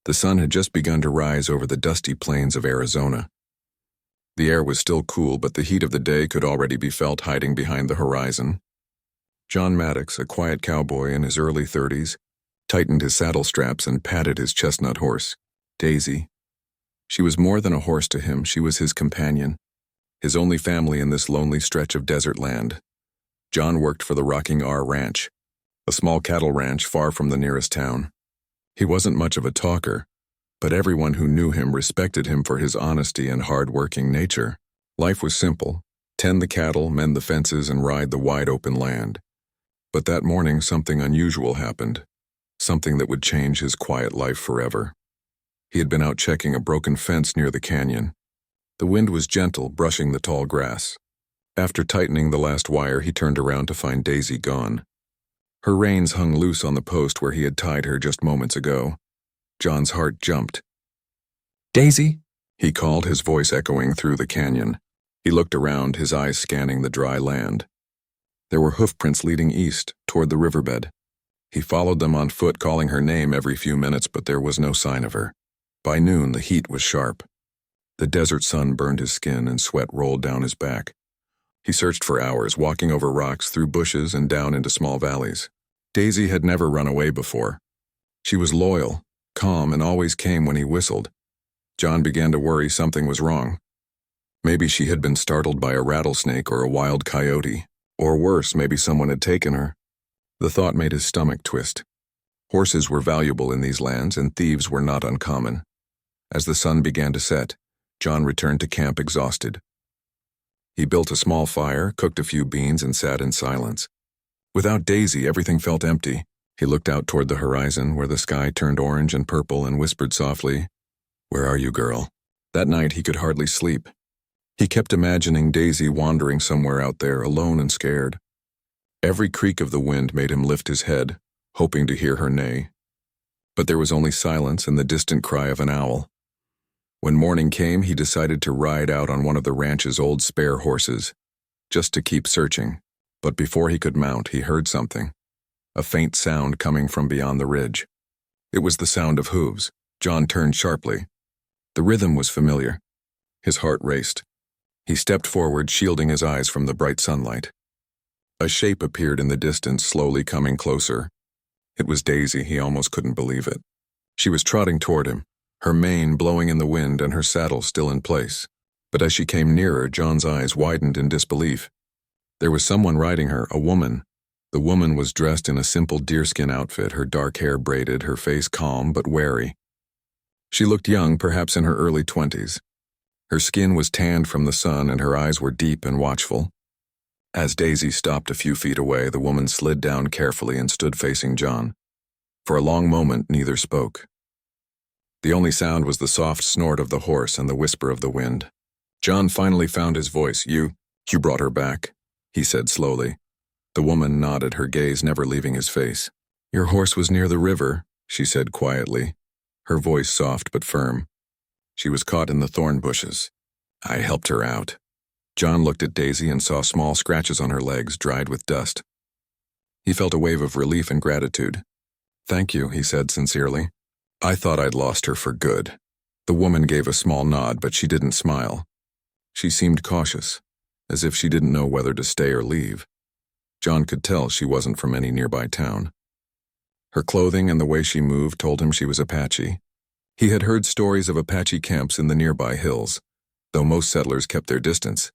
The sun had just begun to rise over the dusty plains of Arizona. The air was still cool, but the heat of the day could already be felt hiding behind the horizon. John Maddox, a quiet cowboy in his early 30s, tightened his saddle straps and patted his chestnut horse, Daisy. She was more than a horse to him, she was his companion, his only family in this lonely stretch of desert land. John worked for the Rocking R Ranch, a small cattle ranch far from the nearest town. He wasn't much of a talker, but everyone who knew him respected him for his honesty and hard-working nature. Life was simple: tend the cattle, mend the fences, and ride the wide-open land. But that morning something unusual happened, something that would change his quiet life forever. He had been out checking a broken fence near the canyon. The wind was gentle, brushing the tall grass. After tightening the last wire, he turned around to find Daisy gone. Her reins hung loose on the post where he had tied her just moments ago. John's heart jumped. "Daisy?" he called, his voice echoing through the canyon. He looked around, his eyes scanning the dry land. There were hoofprints leading east, toward the riverbed. He followed them on foot, calling her name every few minutes, but there was no sign of her. By noon, the heat was sharp. The desert sun burned his skin and sweat rolled down his back. He searched for hours, walking over rocks, through bushes, and down into small valleys. Daisy had never run away before. She was loyal, calm, and always came when he whistled. John began to worry something was wrong. Maybe she had been startled by a rattlesnake or a wild coyote, or worse, maybe someone had taken her. The thought made his stomach twist. Horses were valuable in these lands, and thieves were not uncommon. As the sun began to set, John returned to camp exhausted. He built a small fire, cooked a few beans, and sat in silence. Without Daisy, everything felt empty. He looked out toward the horizon, where the sky turned orange and purple, and whispered softly, "Where are you, girl?" That night he could hardly sleep. He kept imagining Daisy wandering somewhere out there, alone and scared. Every creak of the wind made him lift his head, hoping to hear her neigh. But there was only silence and the distant cry of an owl. When morning came, he decided to ride out on one of the ranch's old spare horses, just to keep searching. But before he could mount, he heard something, a faint sound coming from beyond the ridge. It was the sound of hooves. John turned sharply. The rhythm was familiar. His heart raced. He stepped forward, shielding his eyes from the bright sunlight. A shape appeared in the distance, slowly coming closer. It was Daisy. He almost couldn't believe it. She was trotting toward him, her mane blowing in the wind and her saddle still in place. But as she came nearer, John's eyes widened in disbelief. There was someone riding her, a woman. The woman was dressed in a simple deerskin outfit, her dark hair braided, her face calm but wary. She looked young, perhaps in her early 20s. Her skin was tanned from the sun and her eyes were deep and watchful. As Daisy stopped a few feet away, the woman slid down carefully and stood facing John. For a long moment, neither spoke. The only sound was the soft snort of the horse and the whisper of the wind. John finally found his voice. You brought her back," he said slowly. The woman nodded, her gaze never leaving his face. "Your horse was near the river," she said quietly, her voice soft but firm. "She was caught in the thorn bushes. I helped her out." John looked at Daisy and saw small scratches on her legs, dried with dust. He felt a wave of relief and gratitude. "Thank you," he said sincerely. "I thought I'd lost her for good." The woman gave a small nod, but she didn't smile. She seemed cautious, as if she didn't know whether to stay or leave. John could tell she wasn't from any nearby town. Her clothing and the way she moved told him she was Apache. He had heard stories of Apache camps in the nearby hills, though most settlers kept their distance.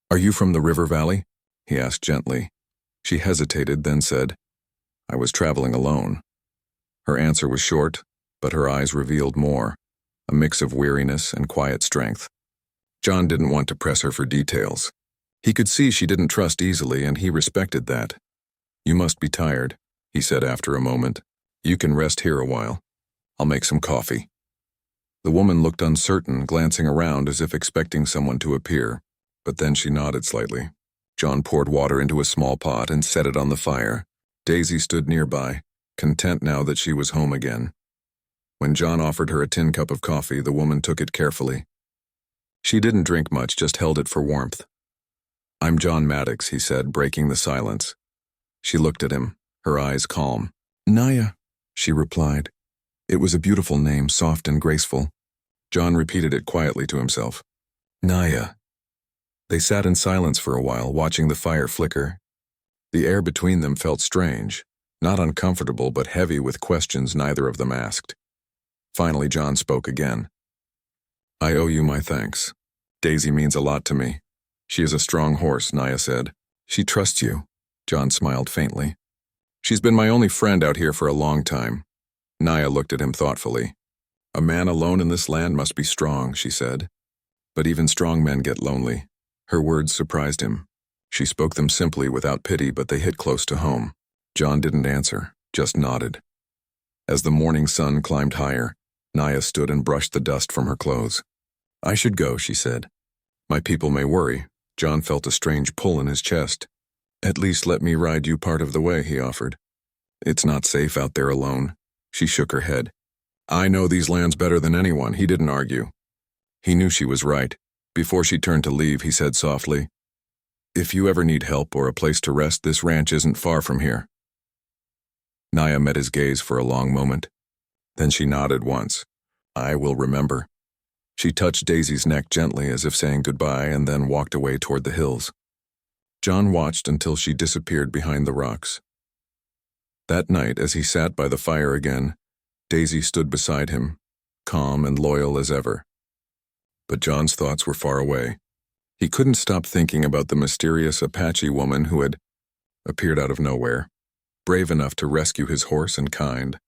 "Are you from the river valley?" he asked gently. She hesitated, then said, "I was traveling alone." Her answer was short, but her eyes revealed more, a mix of weariness and quiet strength. John didn't want to press her for details. He could see she didn't trust easily, and he respected that. "You must be tired," he said after a moment. "You can rest here a while. I'll make some coffee." The woman looked uncertain, glancing around as if expecting someone to appear, but then she nodded slightly. John poured water into a small pot and set it on the fire. Daisy stood nearby, content now that she was home again. When John offered her a tin cup of coffee, the woman took it carefully. She didn't drink much, just held it for warmth. "I'm John Maddox," he said, breaking the silence. She looked at him, her eyes calm. "Naya," she replied. It was a beautiful name, soft and graceful. John repeated it quietly to himself. Naya. They sat in silence for a while, watching the fire flicker. The air between them felt strange, not uncomfortable but heavy with questions neither of them asked. Finally, John spoke again. I owe you my thanks. Daisy means a lot to me. She is a strong horse, Naya said. She trusts you. John smiled faintly. She's been my only friend out here for a long time. Naya looked at him thoughtfully. A man alone in this land must be strong, she said. But even strong men get lonely. Her words surprised him. She spoke them simply without pity, but they hit close to home. John didn't answer, just nodded. As the morning sun climbed higher, Naya stood and brushed the dust from her clothes. I should go, she said. My people may worry. John felt a strange pull in his chest. At least let me ride you part of the way, he offered. It's not safe out there alone. She shook her head. I know these lands better than anyone, he didn't argue. He knew she was right. Before she turned to leave, he said softly, If you ever need help or a place to rest, this ranch isn't far from here. Naya met his gaze for a long moment. Then she nodded once. I will remember. She touched Daisy's neck gently as if saying goodbye and then walked away toward the hills. John watched until she disappeared behind the rocks. That night, as he sat by the fire again, Daisy stood beside him, calm and loyal as ever. But John's thoughts were far away. He couldn't stop thinking about the mysterious Apache woman who had appeared out of nowhere, brave enough to rescue his horse and kind,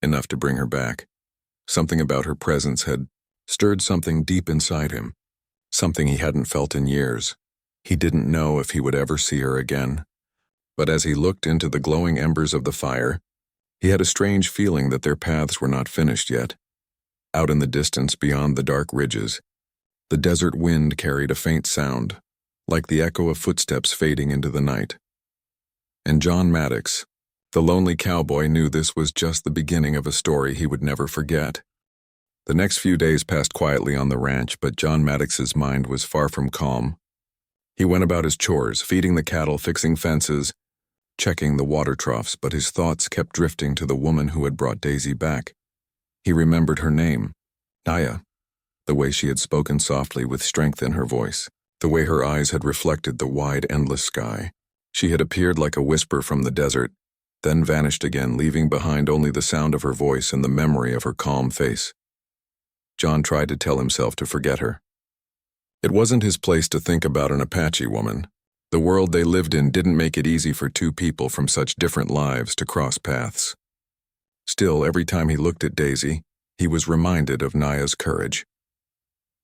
enough to bring her back. Something about her presence had stirred something deep inside him, something he hadn't felt in years. He didn't know if he would ever see her again. But as he looked into the glowing embers of the fire, he had a strange feeling that their paths were not finished yet. Out in the distance beyond the dark ridges, the desert wind carried a faint sound, like the echo of footsteps fading into the night. And John Maddox, the lonely cowboy, knew this was just the beginning of a story he would never forget. The next few days passed quietly on the ranch, but John Maddox's mind was far from calm. He went about his chores, feeding the cattle, fixing fences, checking the water troughs, but his thoughts kept drifting to the woman who had brought Daisy back. He remembered her name, Naya, the way she had spoken softly with strength in her voice, the way her eyes had reflected the wide, endless sky. She had appeared like a whisper from the desert, then vanished again, leaving behind only the sound of her voice and the memory of her calm face. John tried to tell himself to forget her. It wasn't his place to think about an Apache woman. The world they lived in didn't make it easy for two people from such different lives to cross paths. Still, every time he looked at Daisy, he was reminded of Naya's courage.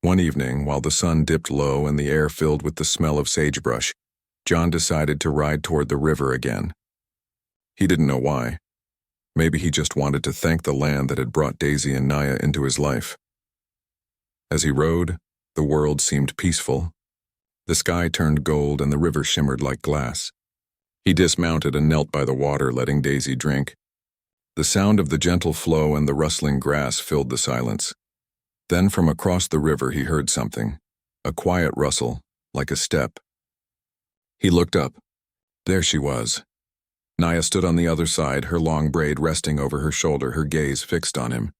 One evening, while the sun dipped low and the air filled with the smell of sagebrush, John decided to ride toward the river again. He didn't know why. Maybe he just wanted to thank the land that had brought Daisy and Naya into his life. As he rode, the world seemed peaceful. The sky turned gold and the river shimmered like glass. He dismounted and knelt by the water, letting Daisy drink. The sound of the gentle flow and the rustling grass filled the silence. Then from across the river he heard something, a quiet rustle, like a step. He looked up. There she was. Naya stood on the other side, her long braid resting over her shoulder, her gaze fixed on him.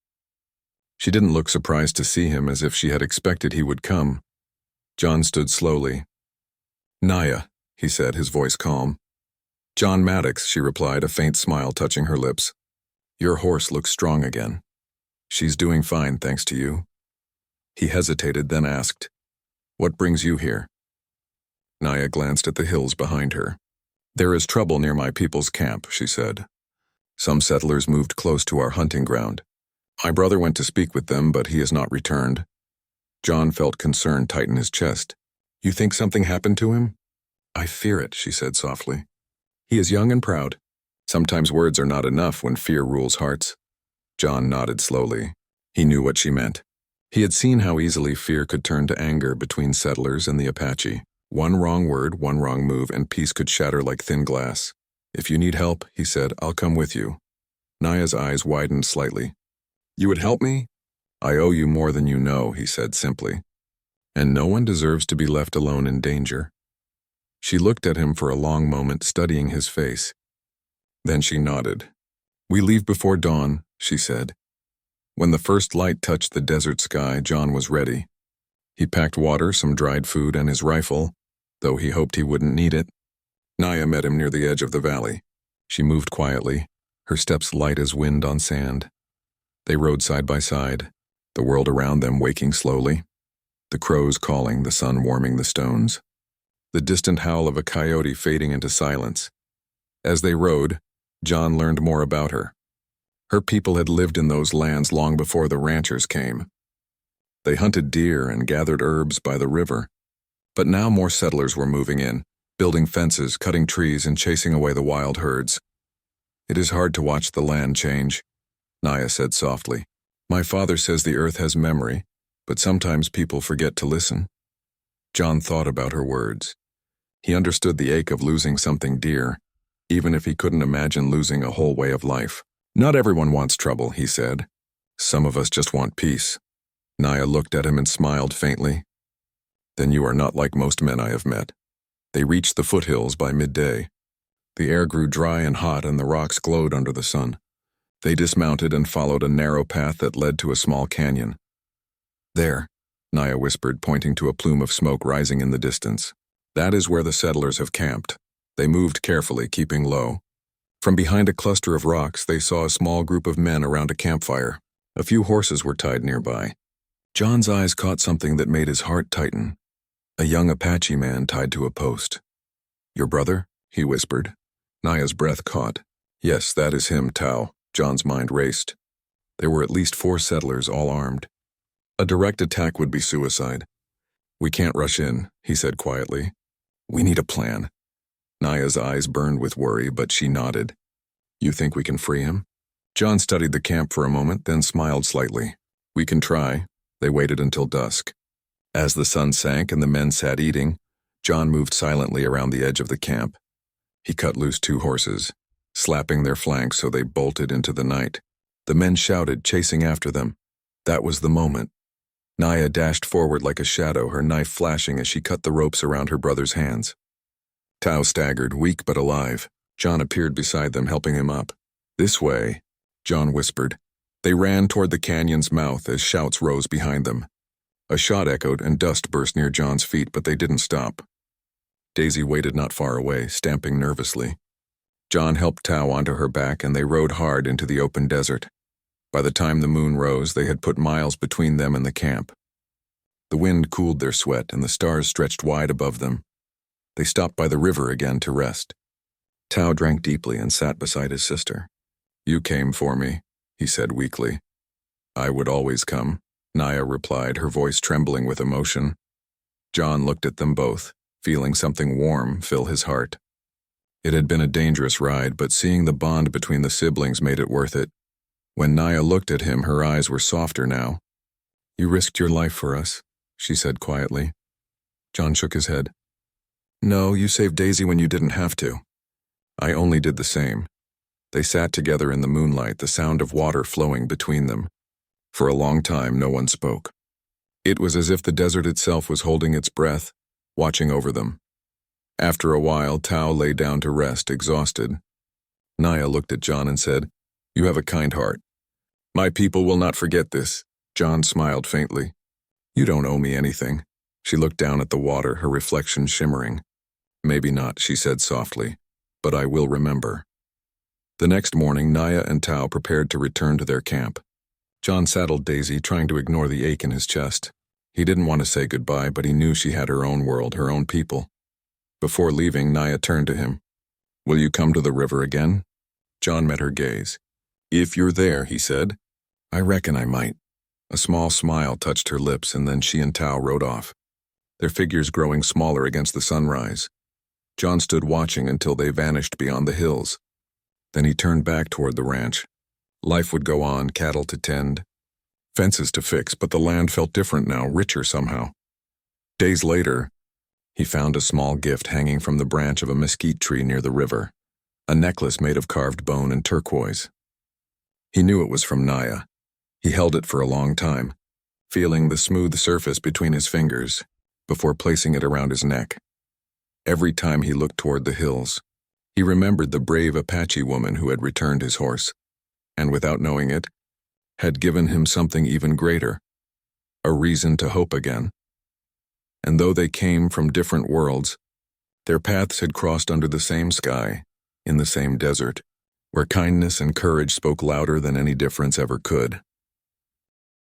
She didn't look surprised to see him, as if she had expected he would come. John stood slowly. Naya, he said, his voice calm. John Maddox, she replied, a faint smile touching her lips. Your horse looks strong again. She's doing fine, thanks to you. He hesitated, then asked, What brings you here? Naya glanced at the hills behind her. There is trouble near my people's camp, she said. Some settlers moved close to our hunting ground. My brother went to speak with them, but he has not returned. John felt concern tighten his chest. You think something happened to him? I fear it, she said softly. He is young and proud. Sometimes words are not enough when fear rules hearts. John nodded slowly. He knew what she meant. He had seen how easily fear could turn to anger between settlers and the Apache. One wrong word, one wrong move, and peace could shatter like thin glass. If you need help, he said, I'll come with you. Naya's eyes widened slightly. You would help me? I owe you more than you know, he said simply. And no one deserves to be left alone in danger. She looked at him for a long moment, studying his face. Then she nodded. We leave before dawn, she said. When the first light touched the desert sky, John was ready. He packed water, some dried food, and his rifle, though he hoped he wouldn't need it. Naya met him near the edge of the valley. She moved quietly, her steps light as wind on sand. They rode side by side, the world around them waking slowly. The crows calling, the sun warming the stones. The distant howl of a coyote fading into silence. As they rode, John learned more about her. Her people had lived in those lands long before the ranchers came. They hunted deer and gathered herbs by the river. But now more settlers were moving in, building fences, cutting trees, and chasing away the wild herds. "It is hard to watch the land change," Naya said softly. "My father says the earth has memory, but sometimes people forget to listen." John thought about her words. He understood the ache of losing something dear, even if he couldn't imagine losing a whole way of life. "Not everyone wants trouble," he said. "Some of us just want peace." Naya looked at him and smiled faintly. "Then you are not like most men I have met." They reached the foothills by midday. The air grew dry and hot and the rocks glowed under the sun. They dismounted and followed a narrow path that led to a small canyon. "There," Naya whispered, pointing to a plume of smoke rising in the distance. "That is where the settlers have camped." They moved carefully, keeping low. From behind a cluster of rocks, they saw a small group of men around a campfire. A few horses were tied nearby. John's eyes caught something that made his heart tighten. A young Apache man tied to a post. "Your brother?" he whispered. Naya's breath caught. "Yes, that is him, Tao." John's mind raced. There were at least 4 settlers, all armed. A direct attack would be suicide. "We can't rush in," he said quietly. "We need a plan." Naya's eyes burned with worry, but she nodded. "You think we can free him?" John studied the camp for a moment, then smiled slightly. "We can try." They waited until dusk. As the sun sank and the men sat eating, John moved silently around the edge of the camp. He cut loose 2 horses, slapping their flanks so they bolted into the night. The men shouted, chasing after them. That was the moment. Naya dashed forward like a shadow, her knife flashing as she cut the ropes around her brother's hands. Tao staggered, weak but alive. John appeared beside them, helping him up. "This way," John whispered. They ran toward the canyon's mouth as shouts rose behind them. A shot echoed and dust burst near John's feet, but they didn't stop. Daisy waited not far away, stamping nervously. John helped Tao onto her back and they rode hard into the open desert. By the time the moon rose, they had put miles between them and the camp. The wind cooled their sweat and the stars stretched wide above them. They stopped by the river again to rest. Tao drank deeply and sat beside his sister. "You came for me," he said weakly. "I would always come," Naya replied, her voice trembling with emotion. John looked at them both, feeling something warm fill his heart. It had been a dangerous ride, but seeing the bond between the siblings made it worth it. When Naya looked at him, her eyes were softer now. "You risked your life for us," she said quietly. John shook his head. "No, you saved Daisy when you didn't have to." "I only did the same." They sat together in the moonlight, the sound of water flowing between them. For a long time, no one spoke. It was as if the desert itself was holding its breath, watching over them. After a while, Tao lay down to rest, exhausted. Naya looked at John and said, "You have a kind heart. My people will not forget this." John smiled faintly. "You don't owe me anything." She looked down at the water, her reflection shimmering. "Maybe not," she said softly, "but I will remember." The next morning, Naya and Tao prepared to return to their camp. John saddled Daisy, trying to ignore the ache in his chest. He didn't want to say goodbye, but he knew she had her own world, her own people. Before leaving, Naya turned to him. "Will you come to the river again?" John met her gaze. "If you're there," he said. "I reckon I might." A small smile touched her lips, and then she and Tao rode off, their figures growing smaller against the sunrise. John stood watching until they vanished beyond the hills. Then he turned back toward the ranch. Life would go on, cattle to tend, fences to fix, but the land felt different now, richer somehow. Days later, he found a small gift hanging from the branch of a mesquite tree near the river, a necklace made of carved bone and turquoise. He knew it was from Naya. He held it for a long time, feeling the smooth surface between his fingers, before placing it around his neck. Every time he looked toward the hills, he remembered the brave Apache woman who had returned his horse, and without knowing it, had given him something even greater, a reason to hope again. And though they came from different worlds, their paths had crossed under the same sky, in the same desert, where kindness and courage spoke louder than any difference ever could.